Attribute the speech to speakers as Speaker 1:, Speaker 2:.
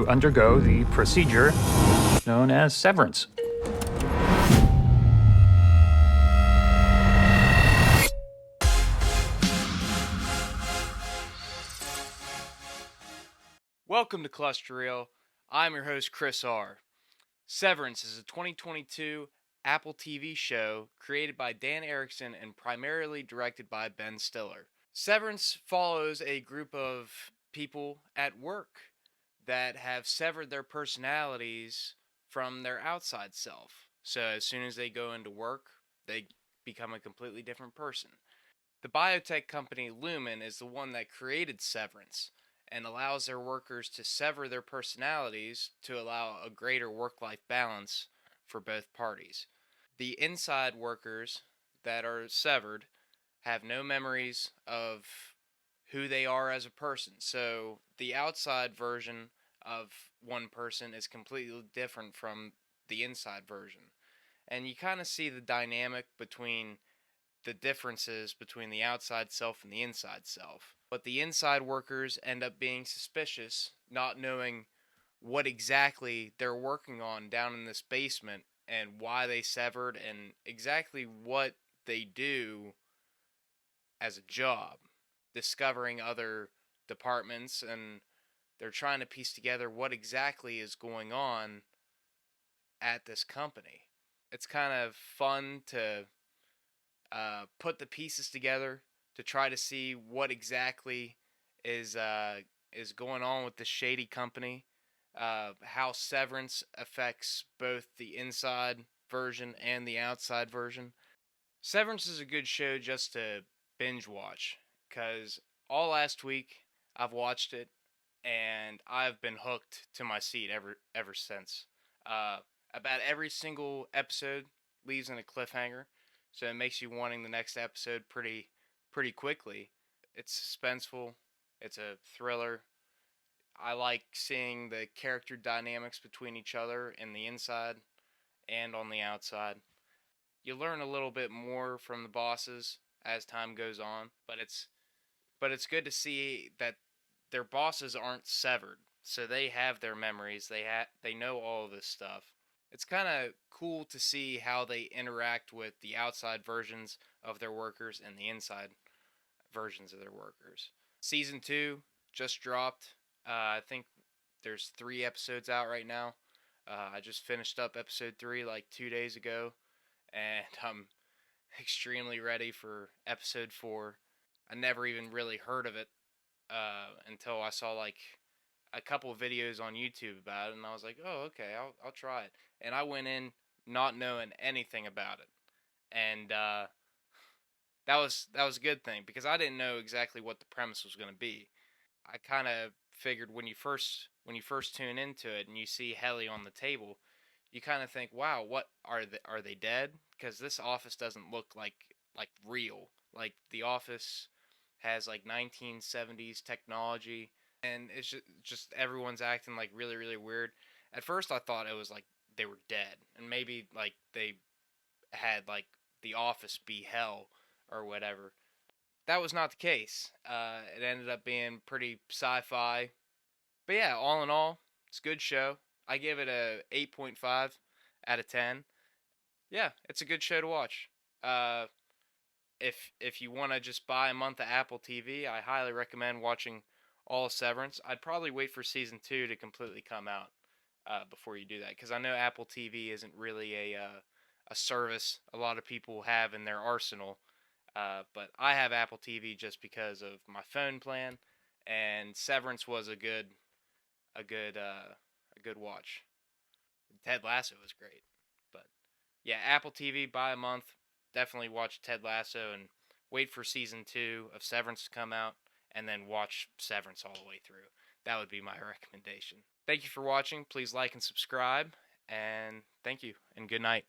Speaker 1: to undergo the procedure known as severance.
Speaker 2: Welcome to Cluster Reel. I'm your host, Chris R. Severance is a 2022 Apple TV show created by Dan Erickson and primarily directed by Ben Stiller. Severance follows a group of people at work that have severed their personalities from their outside self. So as soon as they go into work, they become a completely different person. The biotech company Lumen is the one that created Severance and allows their workers to sever their personalities to allow a greater work-life balance for both parties. The inside workers that are severed have no memories of who they are as a person. So the outside version of one person is completely different from the inside version. And you kind of see the dynamic between the differences between the outside self and the inside self. But the inside workers end up being suspicious, not knowing what exactly they're working on down in this basement and why they severed and exactly what they do as a job, discovering other departments, and they're trying to piece together what exactly is going on at this company. It's kind of fun to put the pieces together to try to see what exactly is going on with this shady company, how Severance affects both the inside version and the outside version. Severance is a good show just to binge watch because all last week I've watched it and I've been hooked to my seat ever since. Uh, about every single episode leaves in a cliffhanger, so it makes you wanting the next episode pretty quickly. It's suspenseful. It's a thriller. I like seeing the character dynamics between each other in the inside and on the outside. You learn a little bit more from the bosses as time goes on, but it's good to see that their bosses aren't severed, so they have their memories. They know all of this stuff. It's kind of cool to see how they interact with the outside versions of their workers and the inside versions of their workers. Season 2 just dropped. I think there's 3 episodes out right now. I just finished up episode 3 like 2 days ago, and I'm extremely ready for episode 4. I never even really heard of it until I saw like a couple of videos on YouTube about it, and I was like, oh, okay, I'll try it. And I went in not knowing anything about it, and that was a good thing because I didn't know exactly what the premise was going to be. I kind of figured when you first tune into it and you see Helly on the table, you kind of think, wow, what are they dead? Because this office doesn't look like real. Like the office has like 1970s technology, and it's just everyone's acting like really weird. At first, I thought it was like they were dead, and maybe like they had like the office be hell or whatever. That was not the case. It ended up being pretty sci-fi. But yeah, all in all, it's a good show. I give it a 8.5 out of 10. Yeah, it's a good show to watch. Uh, if you want to just buy a month of Apple TV, I highly recommend watching all of Severance. I'd probably wait for season 2 to completely come out before you do that, because I know Apple TV isn't really a service a lot of people have in their arsenal. But I have Apple TV just because of my phone plan, and Severance was a good watch. Ted Lasso was great, but yeah, Apple TV buy a month. Definitely watch Ted Lasso and wait for season 2 of Severance to come out, and then watch Severance all the way through. That would be my recommendation. Thank you for watching. Please like and subscribe, and thank you, and good night.